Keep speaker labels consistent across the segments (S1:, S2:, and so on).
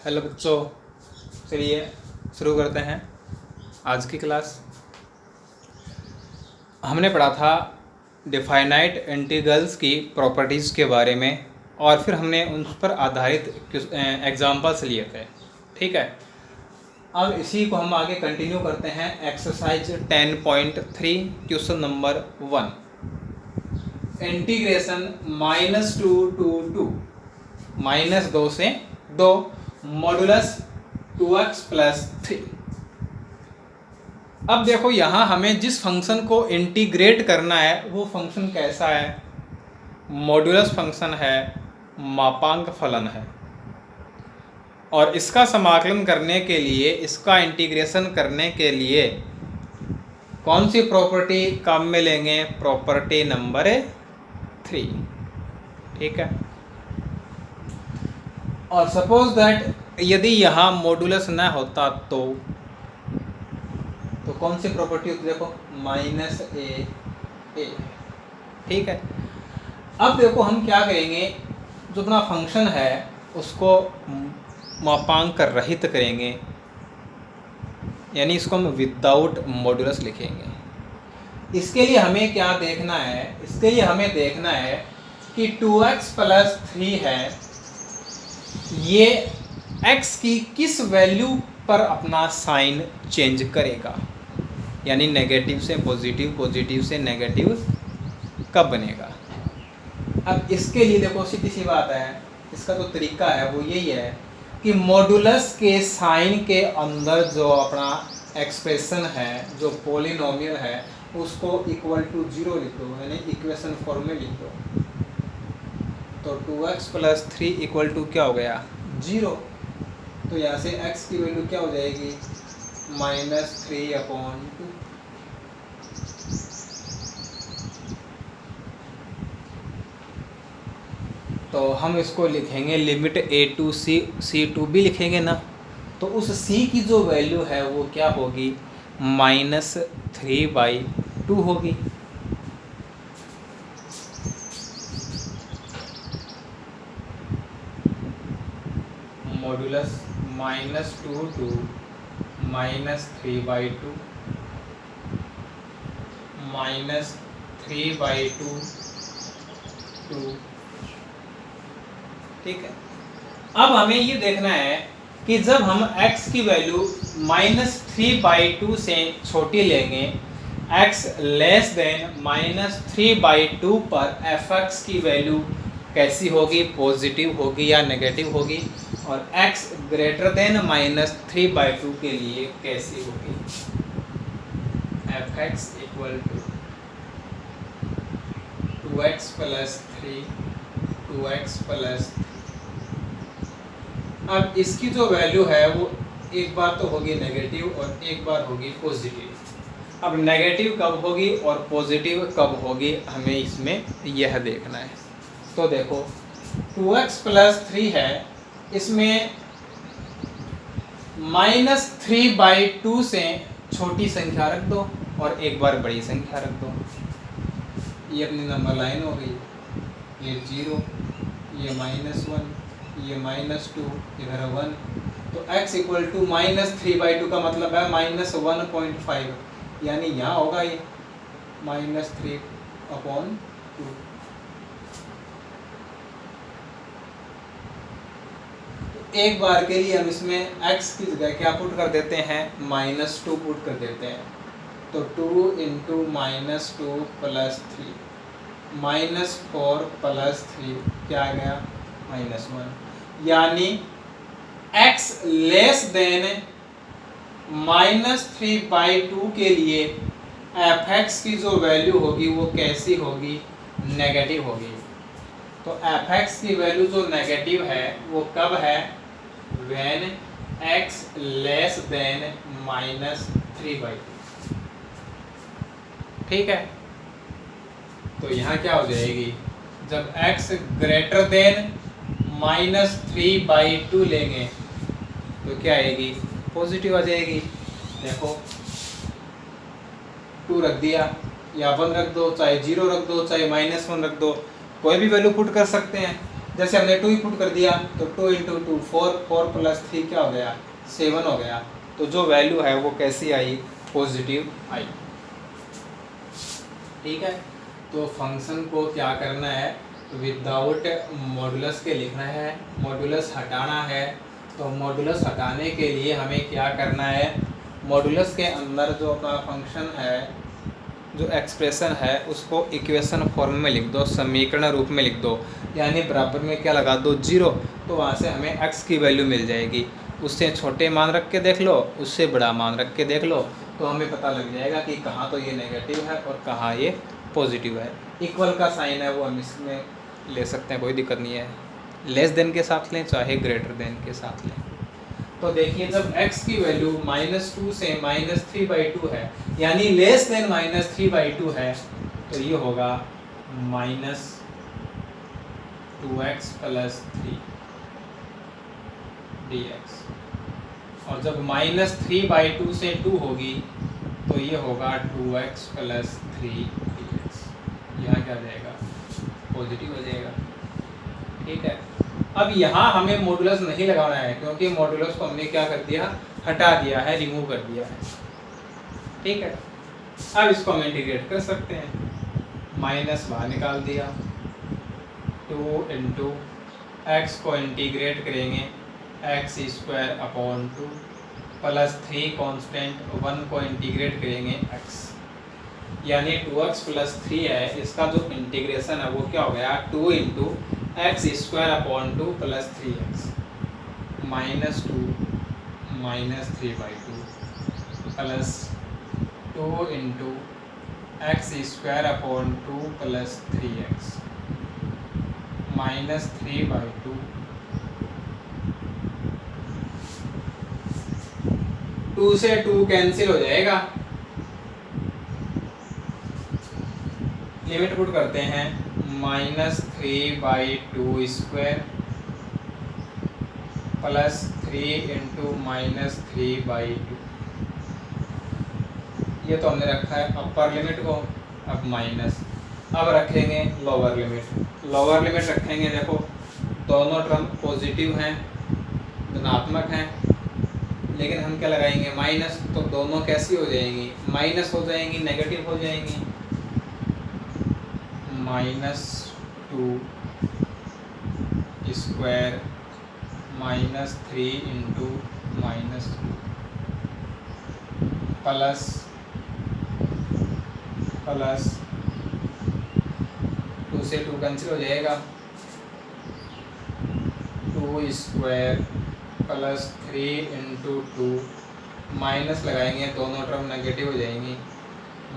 S1: Hello बच्चों, चलिए शुरू करते हैं आज की क्लास। हमने पढ़ा था डिफाइनाइट इंटीग्रल्स की प्रॉपर्टीज़ के बारे में और फिर हमने उन पर आधारित एग्जांपल्स लिए थे। ठीक है, अब इसी को हम आगे कंटिन्यू करते हैं। Exercise 10.3 question number 1, integration -2 to 2 -2 से 2 मॉडुलस 2x + 3। अब देखो यहाँ हमें जिस फंक्शन को इंटीग्रेट करना है वो फंक्शन कैसा है? मॉडुलस फंक्शन है, मापांक फलन है। और इसका समाकलन करने के लिए, इसका इंटीग्रेशन करने के लिए कौन सी प्रॉपर्टी काम में लेंगे? Property number 3। ठीक है, और सपोज दैट यदि यहाँ मॉडुलस ना होता तो कौन सी प्रॉपर्टी होती? देखो -a। ठीक है, अब देखो हम क्या करेंगे, जो अपना फंक्शन है उसको मापांक रहित करेंगे, यानी इसको हम विदाउट मॉडुलस लिखेंगे। इसके लिए हमें क्या देखना है? इसके लिए हमें देखना है कि 2x + 3 है, ये x की किस वैल्यू पर अपना साइन चेंज करेगा, यानी नेगेटिव से पॉजिटिव, पॉजिटिव से नेगेटिव कब बनेगा। अब इसके लिए देखो सीधी सी बात है, इसका जो तरीका है वो यही है कि मॉडुलस के साइन के अंदर जो अपना एक्सप्रेशन है, जो पॉलिनोमियल है, उसको = 0 लिख दो, यानी इक्वेशन फॉर्म में लिख दो। तो 2x + 3 = क्या हो गया? 0। तो यहाँ से x की वैल्यू क्या हो जाएगी? -3/2। तो हम इसको लिखेंगे limit a to c to b लिखेंगे ना। तो उस c की जो वैल्यू है वो क्या होगी? -3/2 होगी। Modulus -2 to -3/2 -3/2 2। ठीक है, अब हमें ये देखना है कि जब हम x की वैल्यू -3/2 से छोटी लेंगे, x < -3/2 पर fx की वैल्यू कैसी होगी? पॉजिटिव होगी या नेगेटिव होगी? और x < -3/2 के लिए कैसी होगी? fx = 2x + 3 2x + 3। अब इसकी जो वैल्यू है वो एक बार तो होगी नेगेटिव और एक बार होगी पॉजिटिव। अब नेगेटिव कब होगी और पॉजिटिव कब होगी, हमें इसमें यह देखना है। तो देखो 2x + 3 है, इसमें -3/2 से छोटी संख्या रख दो और एक बार बड़ी संख्या रख दो। ये अपनी नंबर लाइन हो गई, ये 0, ये -1, ये -2, इधर 1। तो x = -3/2 का मतलब है -1.5, यानी यहाँ होगा ये -3/2। तो एक बार के लिए हम इसमें x की जगह क्या पुट कर देते हैं? -2 पुट कर देते हैं। तो 2 × -2 + 3 -4 + 3 क्या आ गया? -1। यानी x -3/2 के लिए fx की जो वैल्यू होगी वो कैसी होगी? नेगेटिव होगी। तो fx की वैल्यू जो नेगेटिव है वो कब है? when x < -3/2। ठीक है, तो यहाँ क्या हो जाएगी? जब x -3/2 लेंगे तो क्या आएगी? पॉजिटिव आ जाएगी। देखो 2 रख दिया या 1 रख दो, चाहे 0 रख दो, चाहे -1 रख दो, कोई भी वैल्यू पुट कर सकते हैं। जैसे हमने 2 ही पुट कर दिया तो 2 इंटू 2 4, 4 प्लस 3 क्या हो गया 7 हो गया। तो जो वैल्यू है वो कैसी आई, पॉजिटिव आई। ठीक है, तो फंक्शन को क्या करना है, विदाउट मॉडुलस के लिखना है, मॉडुलस हटाना है। तो मॉडुलस हटाने के लिए हमें क्या करना है, मॉडुलस के अंदर जो अपना फंक्शन है, जो एक्सप्रेशन है, उसको इक्वेशन फॉर्म में लिख दो, समीकरण रूप में लिख दो। यानी बराबर में क्या लगा दो 0, तो वहाँ से हमें x की वैल्यू मिल जाएगी। उससे छोटे मान रख के देख लो, उससे बड़ा मान रख के देख लो, तो हमें पता लग जाएगा कि कहाँ तो ये नेगेटिव है और कहाँ ये पॉजिटिव है। इक्वल का साइन है वो हम इसमें ले सकते हैं, कोई दिक्कत नहीं है। लेस देन के साथ लें चाहे ग्रेटर देन के साथ लें। तो देखिए जब x की वैल्यू -2 से -3/2 है, यानी लेस देन -3/2 है, तो ये होगा -2x + 3 dx। और जब -3/2 से 2 होगी तो ये होगा 2x + 3 dx। यहाँ क्या जाएगा, पॉजिटिव हो जाएगा। ठीक है, अब यहाँ हमें मॉडुलस नहीं लगाना है, क्योंकि मॉडुलस को हमने क्या कर दिया, हटा दिया है, रिमूव कर दिया है। ठीक है, अब इसको हम इंटीग्रेट कर सकते हैं। माइनस बाहर निकाल दिया, 2 इंटू एक्स को इंटीग्रेट करेंगे x² + 3 कांस्टेंट 1 को इंटीग्रेट करेंगे x, यानी 2x + 3 है, इसका जो इंटीग्रेशन है वो क्या हो गया, 2 into x² + 2 + 3x -2 -3/2 plus 2 into x² + 2 + 3x -3/2। 2 से 2 कैंसिल हो जाएगा, लिमिट पुट करते हैं, -3/2² प्लस 3 इंटू -3/2। ये तो हमने रखा है अपर लिमिट को, अब माइनस। अब रखेंगे लोअर लिमिट। लोअर लिमिट रखेंगे, देखो दोनों टर्म पॉजिटिव हैं, धनात्मक हैं, लेकिन हम क्या लगाएंगे, माइनस, तो दोनों कैसी हो जाएंगी, माइनस हो जाएंगी, नेगेटिव हो जाएंगी। -2² -3 इंटू -2 प्लस 2 से 2 कैंसिल हो जाएगा, 2² + 3 इंटू 2 माइनस लगाएंगे, दोनों टर्म नेगेटिव हो जाएंगी,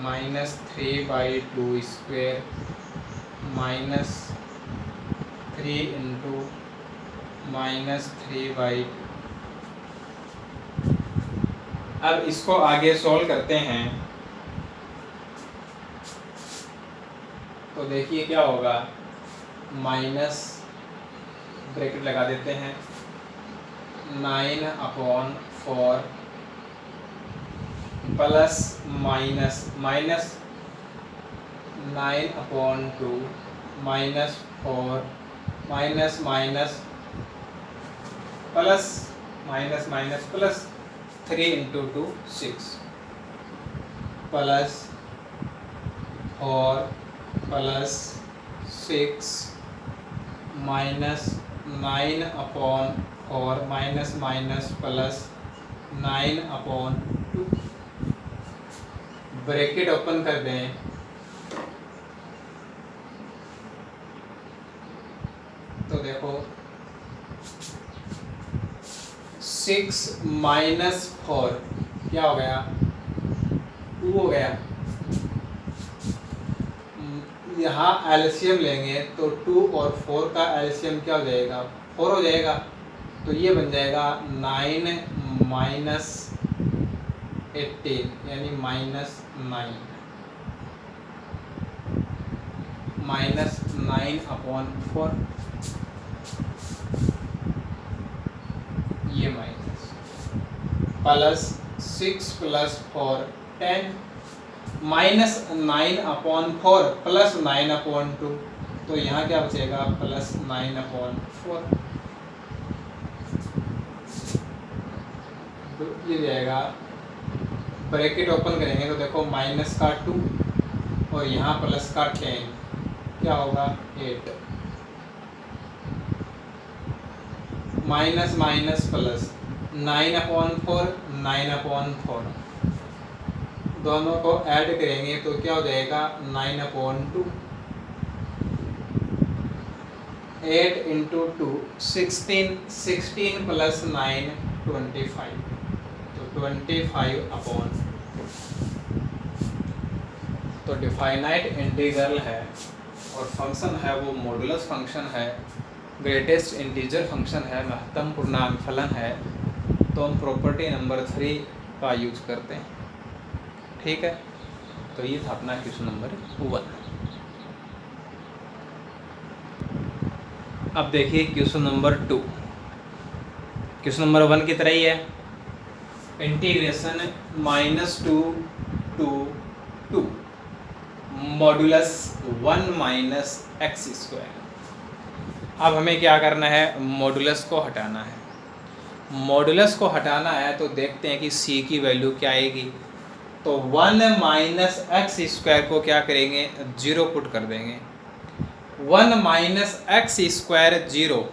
S1: -3/2² -3 इंटू -3/2। अब इसको आगे सॉल्व करते हैं, तो देखिए क्या होगा, माइनस ब्रैकेट लगा देते हैं, 9/4 plus minus minus 9/2 -4 minus minus plus minus minus plus 3 into 2 6 plus 4 plus 6 -9/4 minus minus plus 9/2। Bracket open कर दें, तो देखो 6 - 4 क्या हो गया, 2 हो गया। यहाँ एलसीएम लेंगे तो 2 और 4 का एलसीएम क्या हो जाएगा, 4 हो जाएगा। तो ये बन जाएगा 9 - 18 यानी -9 -9/4, ये माइनस प्लस 6 + 4 10 -9/4 प्लस 9/2, तो यहाँ क्या बचेगा +9/4। तो ये जाएगा, ब्रैकेट ओपन करेंगे तो देखो -2 और यहाँ +10, क्या होगा 8, माइनस माइनस प्लस 9/4, 9/4 दोनों को ऐड करेंगे तो क्या हो जाएगा 9/2, 8 × 2 16, 16 + 9 25, तो 25/2। तो डिफाइनाइट इंटीग्रल है और फंक्शन है वो मॉडुलस फंक्शन है, ग्रेटेस्ट इंटीजर फंक्शन है, महत्तम पूर्णांक फलन है। तो हम प्रॉपर्टी नंबर 3 का यूज करते हैं। ठीक है, तो ये था अपना क्वेश्चन नंबर 1। अब देखिए क्वेश्चन नंबर 2। क्वेश्चन नंबर 1 की तरह ही है, इंटीग्रेशन -2 to 2 मॉडुलस 1 - x²। अब हमें क्या करना है, मॉडुलस को हटाना है। मॉडुलस को हटाना है तो देखते हैं कि c की वैल्यू क्या आएगी। तो 1 - x² को क्या करेंगे, 0 पुट कर देंगे। 1 - x² 0,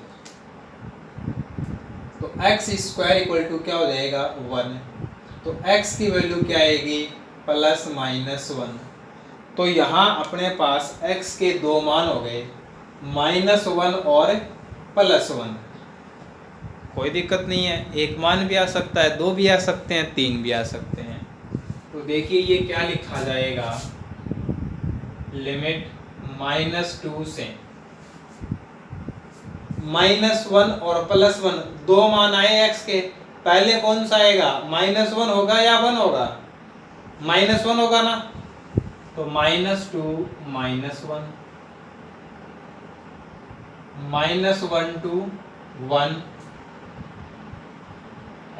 S1: तो x² = क्या हो जाएगा 1। तो x की वैल्यू क्या आएगी +-1। तो यहाँ अपने पास x के दो मान हो गए, -1 और +1। कोई दिक्कत नहीं है, एक मान भी आ सकता है, दो भी आ सकते हैं, तीन भी आ सकते हैं। तो देखिए ये क्या लिखा जाएगा, लिमिट -2 से -1 और +1 दो मान आए x के, पहले कौन सा आएगा, -1 होगा या 1 होगा, -1 होगा ना। तो -2 - 1, -1 to 1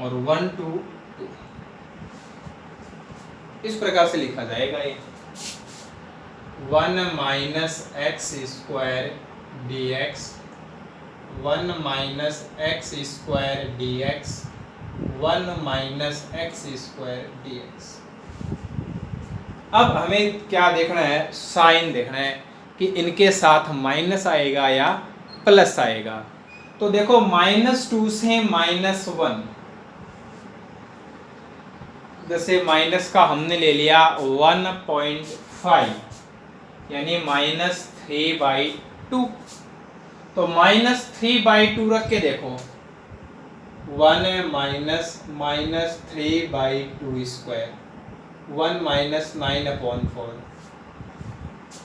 S1: और 1 to 2, इस प्रकार से लिखा जाएगा ये 1 - x² dx, 1 - x² dx, 1 - x² dx। अब हमें क्या देखना है, साइन देखना है कि इनके साथ माइनस आएगा या प्लस आएगा। तो देखो -2 से -1, जैसे माइनस का हमने ले लिया 1.5 यानी -3/2। तो -3/2 रख के देखो, 1 - -3/2², 1 - 9/4,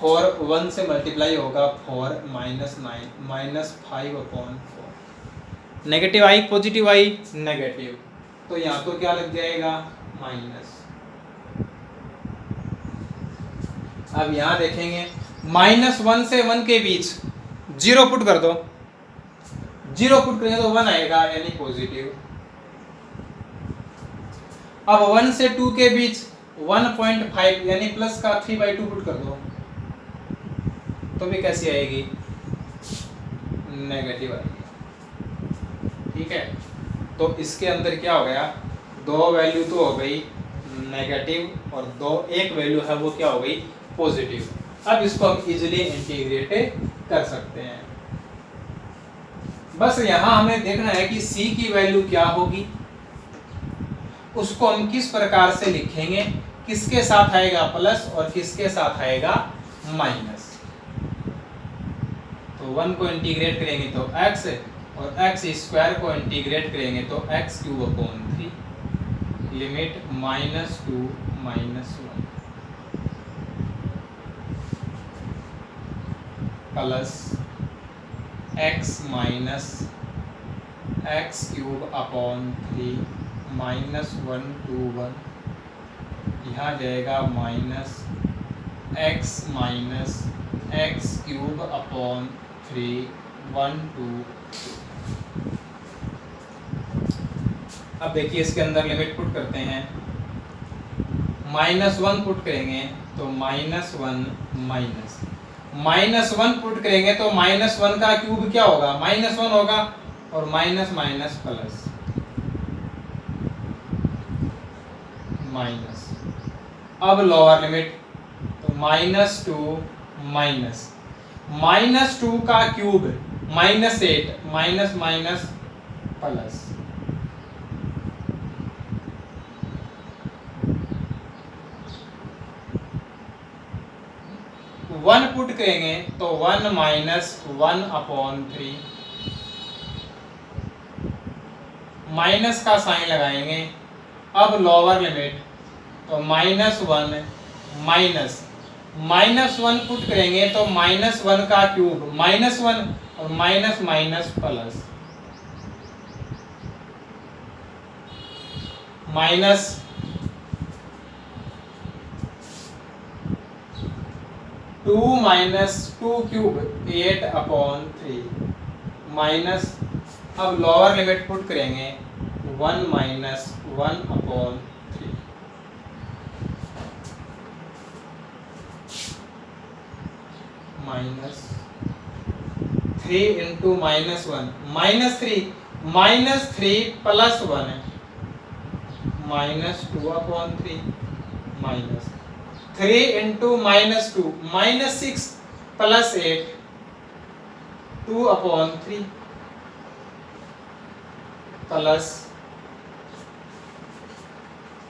S1: और 1 से मल्टीप्लाई होगा 4 - 9 -5/4। नेगेटिव आई पॉजिटिव आई नेगेटिव, तो यहाँ तो क्या लग जाएगा माइनस। अब यहाँ देखेंगे -1 से 1 के बीच 0 पुट कर दो, 0 पुट करेंगे तो 1 आएगा यानी पॉजिटिव। अब 1 से 2 के बीच 1.5 यानी प्लस का 3/2 पुट कर दो, तो भी कैसी आएगी, नेगेटिव आएगी। ठीक है, तो इसके अंदर क्या हो गया, दो वैल्यू तो हो गई नेगेटिव और एक वैल्यू है वो क्या हो गई पॉजिटिव। अब इसको हम इजीली इंटीग्रेट कर सकते हैं। बस यहाँ हमें देखना है कि c की वैल्यू क्या होगी, उसको हम किस प्रकार से लिखेंगे, किसके साथ आएगा प्लस और किसके साथ आएगा माइनस। तो 1 को इंटीग्रेट करेंगे तो x, और x² को इंटीग्रेट करेंगे तो x³ limit -2 - 1 plus x minus x³ -1 to 1, यहाँ जाएगा -x माइनस x³ 1 to 2। अब देखिए इसके अंदर लिमिट पुट करते हैं, -1 पुट करेंगे तो -1 माइनस -1 पुट करेंगे तो -1 का क्यूब क्या होगा, -1 होगा, और माइनस माइनस प्लस माइनस। अब लोअर लिमिट, तो -2 -2 का cube -8, minus minus plus 1 put करेंगे तो 1 - 1/3, माइनस का साइन लगाएंगे। अब लोअर लिमिट, तो -1 -1 पुट करेंगे तो -1 का क्यूब -1, और minus minus plus minus 2 - 2 cube 8/3 minus, अब लोअर लिमिट पुट करेंगे 1 - 1/3 minus 3 into -1 -3 -3 plus 1 -2/3 minus 3 into -2 -6 plus 8 2/3 plus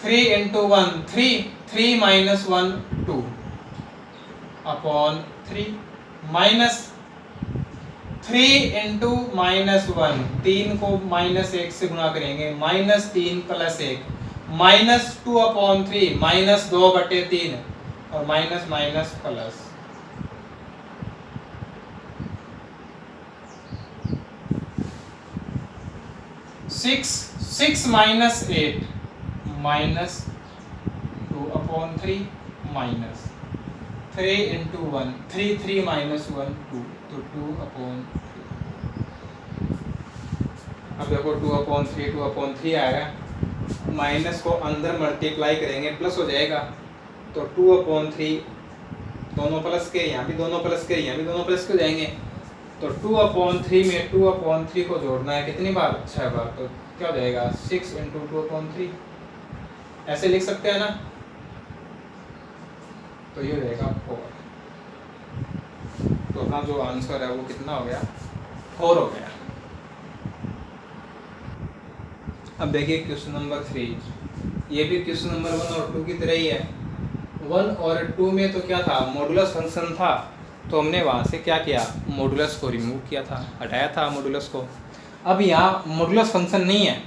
S1: 3 into 1 3 3 -1 2/3 minus 3 into -1 3 को -1 से गुणा करेंगे, -3 प्लस 1 -2/3 -2/3 और minus minus plus 6 6 - 8 -2/3 minus 3 into 1 3 3 -1 2 तो 2/3। अब देखो 2/3 आएगा, माइनस को अंदर मल्टीप्लाई करेंगे प्लस हो जाएगा, तो 2/3 दोनों प्लस के, यहाँ भी दोनों प्लस के, यहाँ भी दोनों प्लस के हो जाएंगे, तो 2/3 में 2/3 को जोड़ना है कितनी बार, 6 बार, तो क्या हो जाएगा 6 इंटू 2/3, ऐसे लिख सकते हैं ना, तो ये हो जाएगा 4। तो अपना जो आंसर है वो कितना हो गया, 4 हो गया। अब देखिए क्वेश्चन नंबर 3, ये भी क्वेश्चन नंबर 1 और 2 की तरह ही है। 1 और 2 में तो क्या था, मॉडुलस फंक्शन था, तो हमने वहाँ से क्या किया, मॉडुलस को रिमूव किया था, हटाया था मॉडुलस को। अब यहाँ मॉडुलस फंक्शन नहीं है,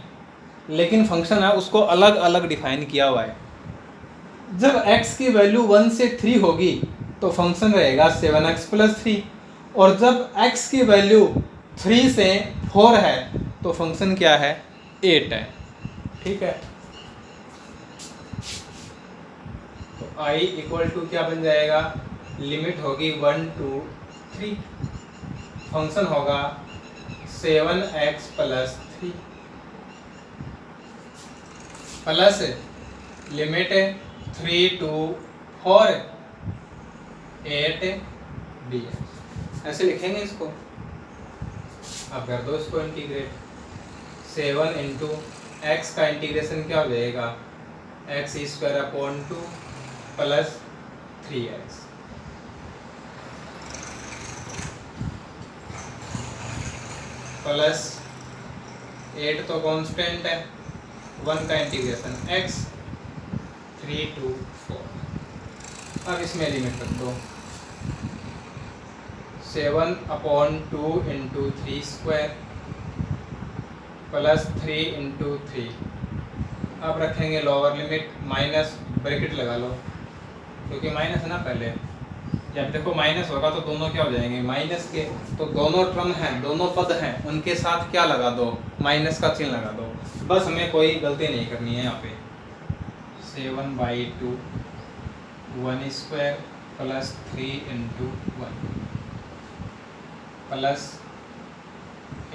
S1: लेकिन फंक्शन है उसको अलग अलग डिफाइन किया हुआ है। जब x की वैल्यू 1 से 3 होगी तो फंक्शन रहेगा 7x + 3, और जब x की वैल्यू 3 से 4 है तो फंक्शन क्या है, 8 है। ठीक है, तो i = क्या बन जाएगा, लिमिट होगी 1 to 3, फंक्शन होगा 7x + 3 plus limit 3 to 4 8 dx, ऐसे लिखेंगे इसको। अब कर दो इसको इंटीग्रेट, 7 इंटू एक्स का इंटीग्रेशन क्या हो जाएगा, x² प्लस 3x प्लस 8 तो कांस्टेंट है, 1 का इंटीग्रेशन x 3 to 4। अब इसमें लिमिट रख दो, 7/2 इंटू 3² प्लस 3 इंटू 3। अब रखेंगे लोअर लिमिट, माइनस ब्रैकेट लगा लो, क्योंकि माइनस है ना पहले, जब देखो माइनस होगा तो दोनों क्या हो जाएंगे, माइनस के, तो दोनों टर्म हैं, दोनों पद हैं, उनके साथ क्या लगा दो, माइनस का चिन्ह लगा दो। बस हमें कोई गलती नहीं करनी है यहाँ पे। 7/2 1² plus 3 into 1 plus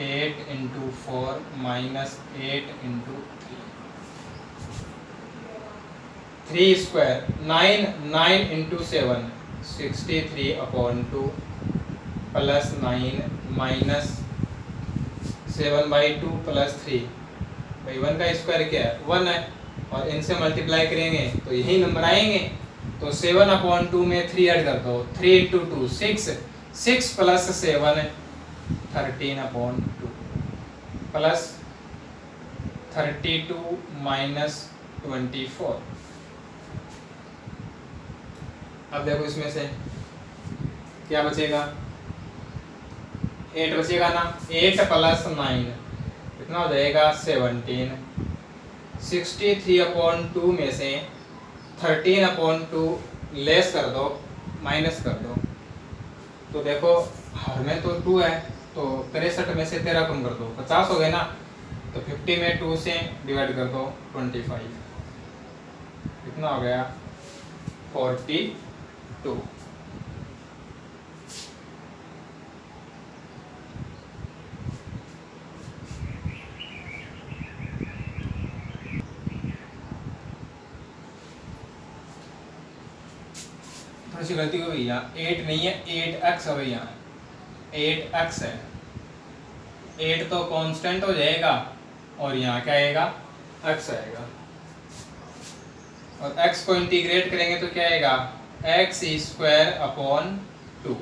S1: 8 into 4 minus 8 into 3 3² 9 9 into 7 63/2 plus 9 minus 7/2 plus 3। भाई 1 का स्क्वायर क्या है? 1 है, और इनसे मल्टीप्लाई करेंगे तो यही नंबर आएंगे। तो 7/2 में 3 ऐड कर दो, 3 × 2 6, 6 प्लस 7 13/2 प्लस 32 माइनस 24। अब देखो इसमें से क्या बचेगा? 8 बचेगा ना। 8 प्लस 9 कितना हो जाएगा? 17। 63/2 में से 13/2 लेस कर दो, माइनस कर दो। तो देखो हर में तो 2 है, तो 63 में से 13 कम कर दो, 50 हो गए ना। तो 50 में 2 से डिवाइड कर दो, 25। कितना हो गया? 42। थोड़ी सी गलती हो गई यहाँ, 8 नहीं है, 8x है भैया, 8x है। 8 तो कांस्टेंट हो जाएगा, और यहाँ क्या आएगा? x आएगा। और x को इंटीग्रेट करेंगे तो क्या आएगा? x² 2।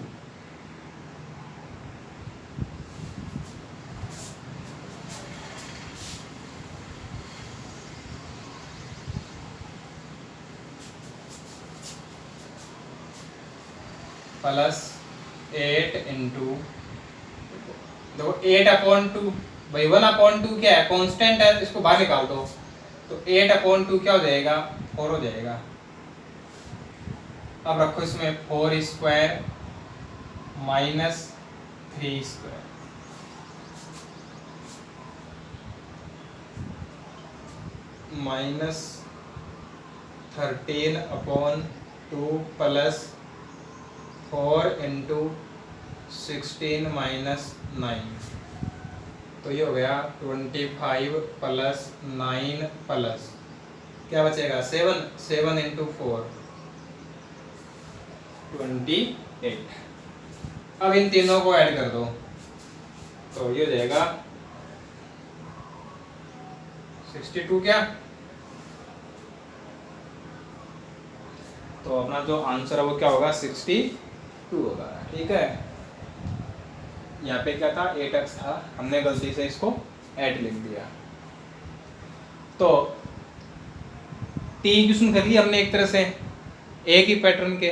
S1: प्लस 8 इंटू, देखो 8/2 भाई 1/2 क्या है? कांस्टेंट है, इसको बाहर निकाल दो। तो 8/2 क्या हो जाएगा? 4 हो जाएगा। अब रखो इसमें 4² minus 3² minus 13/2 plus 4 into 16 minus 9। तो ये हो गया 25 प्लस 9 प्लस क्या बचेगा? 7। 7 इंटू 4 28। अब इन तीनों को ऐड कर दो, तो ये हो जाएगा 62। क्या? तो अपना जो आंसर है वो क्या होगा? 62 होगा। ठीक है, यहाँ पे क्या था? 8x था, हमने गलती से इसको ऐड लिख दिया। तो टी क्वेश्चन कर लिया हमने एक तरह से, एक ही पैटर्न के।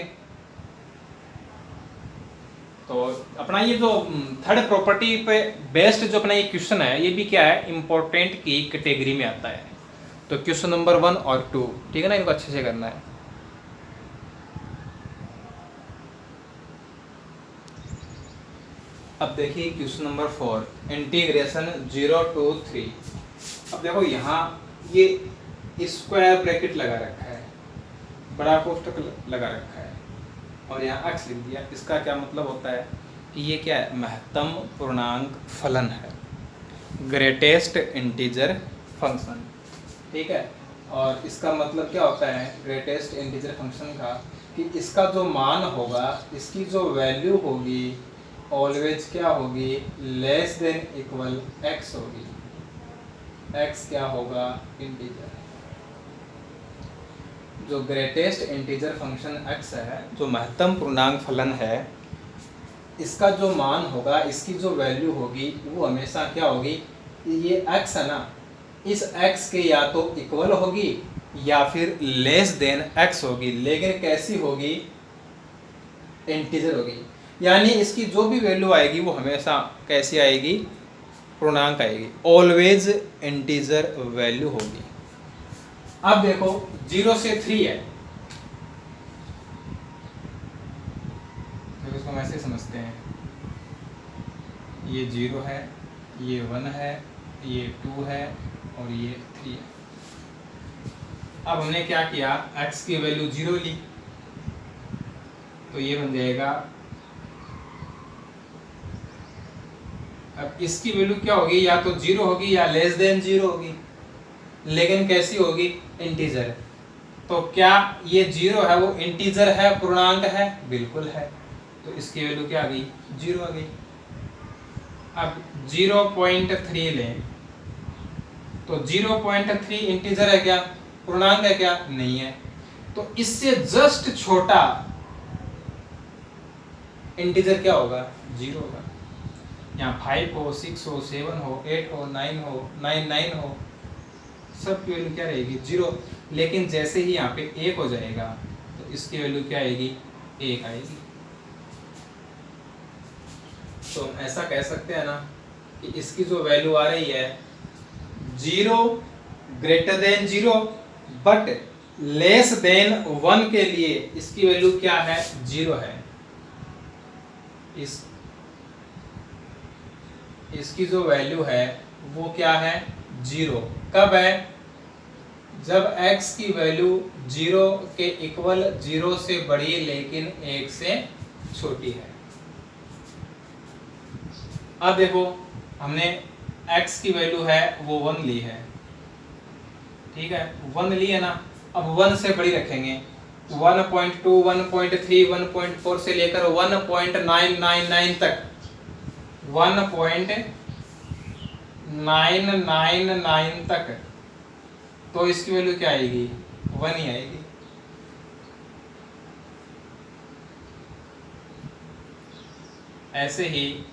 S1: तो अपना ये जो थर्ड प्रॉपर्टी पे बेस्ड जो अपना ये क्वेश्चन है, ये भी क्या है? इम्पोर्टेंट की कैटेगरी में आता है। तो क्वेश्चन नंबर 1 और 2, ठीक है ना, इनको अच्छे से करना है। अब देखिए क्वेश्चन नंबर 4, इंटीग्रेशन 0 to 3। अब देखो यहाँ ये स्क्वायर ब्रैकेट लगा रखा है, बड़ा कोष्ठक लगा रखा है, और यहाँ x लिख दिया। इसका क्या मतलब होता है कि ये क्या है? महत्तम पूर्णांक फलन है, ग्रेटेस्ट इंटीजर फंक्शन। ठीक है, और इसका मतलब क्या होता है ग्रेटेस्ट इंटीजर फंक्शन का? कि इसका जो मान होगा, इसकी जो वैल्यू होगी, ऑलवेज क्या होगी? लेस देन इक्वल x होगी। x क्या होगा? इंटीजर। जो ग्रेटेस्ट इंटीजर फंक्शन x है, जो महत्तम पूर्णांक फलन है, इसका जो मान होगा, इसकी जो वैल्यू होगी, वो हमेशा क्या होगी? ये x है ना, इस x के या तो इक्वल होगी या फिर लेस देन x होगी। लेकिन कैसी होगी? इंटीजर होगी। यानी इसकी जो भी वैल्यू आएगी वो हमेशा कैसी आएगी? पूर्णांक आएगी, ऑलवेज इंटीजर वैल्यू होगी। अब देखो 0 से 3 है, तो इसको हम ऐसे समझते हैं, ये 0 है, ये 1 है, ये 2 है, और ये 3 है। अब हमने क्या किया? x की वैल्यू 0 ली, तो ये बन जाएगा। अब इसकी वैल्यू क्या होगी? या तो 0 होगी या लेस देन 0 होगी, लेकिन कैसी होगी? इंटीजर। तो क्या ये 0 है वो इंटीजर है, पूर्णांक है? बिल्कुल है। तो इसकी वैल्यू क्या आ गई? 0 आ गई। अब 0.3 लें तो 0.3 इंटीजर है क्या, पूर्णांक है क्या? नहीं है। तो इससे जस्ट छोटा इंटीजर क्या होगा? 0 होगा। यहाँ 5 हो, 6 हो, 7 हो, 8 हो, 9 हो, 9 हो, सब की वैल्यू क्या रहेगी? 0। लेकिन जैसे ही यहाँ पे 1 हो जाएगा तो इसकी वैल्यू क्या आएगी? 1 आएगी। तो हम ऐसा कह सकते हैं ना कि इसकी जो वैल्यू आ रही है 0 greater than 0 but less than 1 के लिए इसकी वैल्यू क्या है? 0 है। इसकी जो वैल्यू है वो क्या है? 0। कब है? जब x की वैल्यू 0 के इक्वल, 0 से बड़ी लेकिन 1 से छोटी है। अब देखो हमने x की वैल्यू है वो 1 ली है, ठीक है, 1 ली है ना। अब 1 से बड़ी रखेंगे, 1.2, 1.3, 1.4 से लेकर 1.999 तक, 1.999 तक, तो इसकी वैल्यू क्या आएगी? 1 ही आएगी। ऐसे ही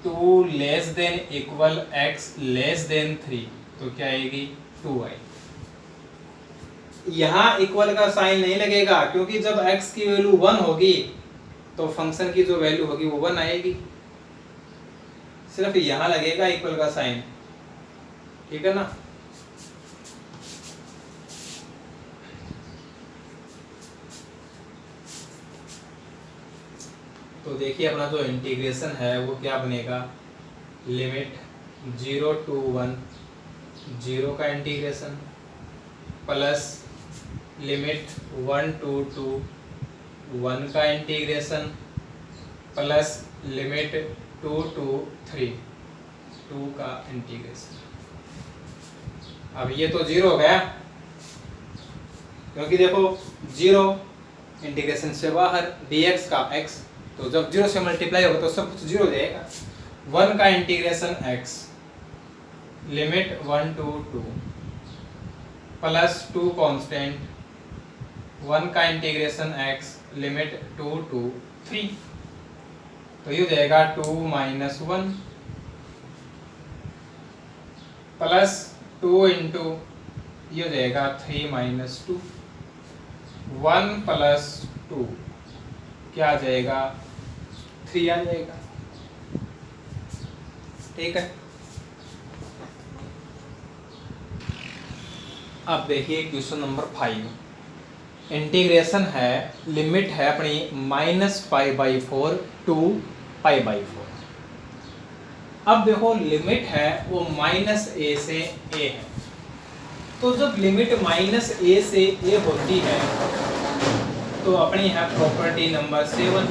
S1: 2 less than equal x less than 3, तो क्या आएगी? 2 आएगी। यहाँ इक्वल का साइन नहीं लगेगा क्योंकि जब x की वैल्यू 1 होगी तो फंक्शन की जो वैल्यू होगी वो 1 आएगी। सिर्फ यहाँ लगेगा इक्वल का साइन, ठीक है ना। तो देखिए अपना जो इंटीग्रेशन है वो क्या बनेगा? लिमिट 0 to 1 0 का इंटीग्रेशन प्लस लिमिट 1 to 2 1 का इंटीग्रेशन प्लस लिमिट 2 to 3 2 का इंटीग्रेशन। अब ये तो 0 हो गया क्योंकि देखो 0 इंटीग्रेशन से बाहर dx का x, तो जब 0 से मल्टीप्लाई होगा तो सब कुछ 0 हो जाएगा। 1 का integration x limit 1 to 2 plus 2 constant 1 का इंटीग्रेशन x लिमिट 2 to 3, तो ये हो जाएगा 2 minus 1 प्लस 2 इंटू ये हो जाएगा 3 minus 2, 1 प्लस 2 क्या आ जाएगा? 3 आ जाएगा, ठीक है। अब देखिए क्वेश्चन नंबर 5, इंटीग्रेशन है, लिमिट है अपनी -π/4 टू π/4। अब देखो लिमिट है वो -a से a है, तो जब लिमिट -a से a होती है तो अपनी है प्रॉपर्टी नंबर 7,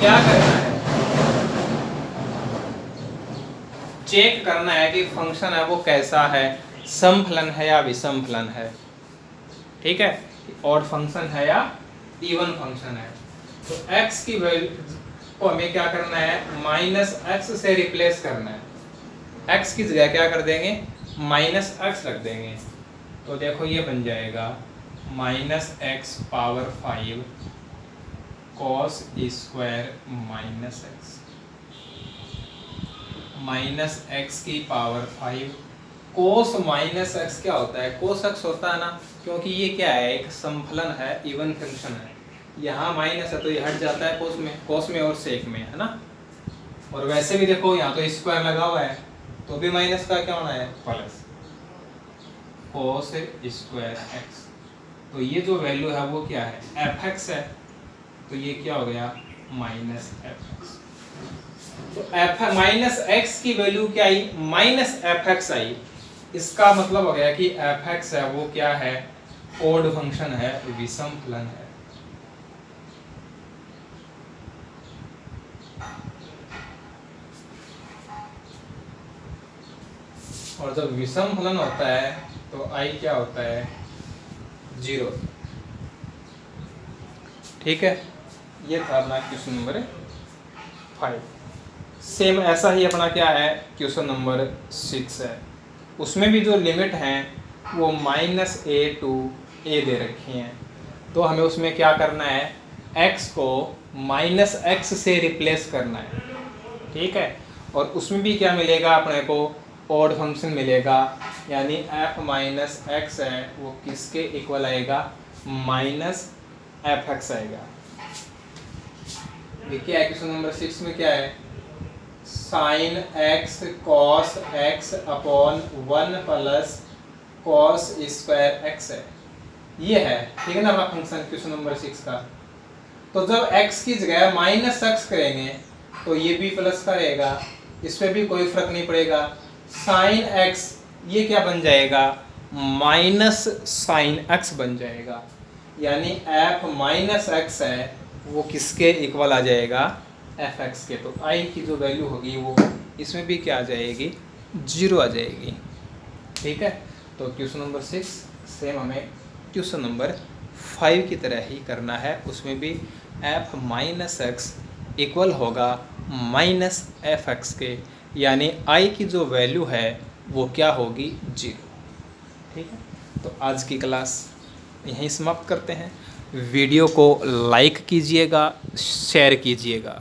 S1: क्या करना है? चेक करना है कि फंक्शन है वो कैसा है, समफलन है या विषम फलन है, ठीक है, ऑड फंक्शन है या इवन फंक्शन है। तो x की वैल्यू को हमें क्या करना है? -x से रिप्लेस करना है। x की जगह क्या कर देंगे? -x रख देंगे, तो देखो ये बन जाएगा -x power 5 cos square -x -x की पावर 5 cos -x क्या होता है? cos x होता है ना, क्योंकि ये क्या है? एक समफलन है, इवन फंक्शन है। यहाँ माइनस है तो ये हट जाता है cos में और sec में, है ना। और वैसे भी देखो यहाँ तो स्क्वायर लगा हुआ है तो भी माइनस का क्या होना है? Plus cos square x। तो ये जो वैल्यू है वो क्या है? fx है, तो ये क्या हो गया? -fx। तो -x की वैल्यू क्या आई? -fx आई। इसका मतलब हो गया कि fx है वो क्या है? ऑड फंक्शन है, विषम फलन है। और जब विषम फलन होता है तो i क्या होता है? 0। ठीक है, ये था अपना क्वेश्चन नंबर 5। सेम ऐसा ही अपना क्या है क्वेश्चन नंबर 6 है। उसमें भी जो लिमिट हैं वो -a to a दे रखी हैं। तो हमें उसमें क्या करना है, x को -x से रिप्लेस करना है। ठीक है, और उसमें भी क्या मिलेगा अपने को, ऑड फंक्शन मिलेगा, यानी f माइनस एक्स है वो किसके इक्वल आएगा, -fx आएगा। देखिए क्वेश्चन नंबर 6 में क्या है, sin x cos x upon 1 plus cos square x है, ये है। ठीक है ना अपना फंक्शन क्वेश्चन नंबर 6 का। तो जब x की जगह -x करेंगे तो ये भी प्लस का रहेगा, इस पर भी कोई फर्क नहीं पड़ेगा। sin x ये क्या बन जाएगा, -sin x बन जाएगा, यानी f माइनस एक्स है वो किसके इक्वल आ जाएगा, fx के। तो i की जो वैल्यू होगी वो इसमें भी क्या आ जाएगी, 0 आ जाएगी। ठीक है, तो क्वेश्चन नंबर 6 सेम हमें क्वेश्चन नंबर 5 की तरह ही करना है। उसमें भी f माइनस एक्स इक्वल होगा -fx के, यानी i की जो वैल्यू है वो क्या होगी, 0। ठीक है, तो आज की क्लास यहीं समाप्त करते हैं। वीडियो को लाइक कीजिएगा, शेयर कीजिएगा।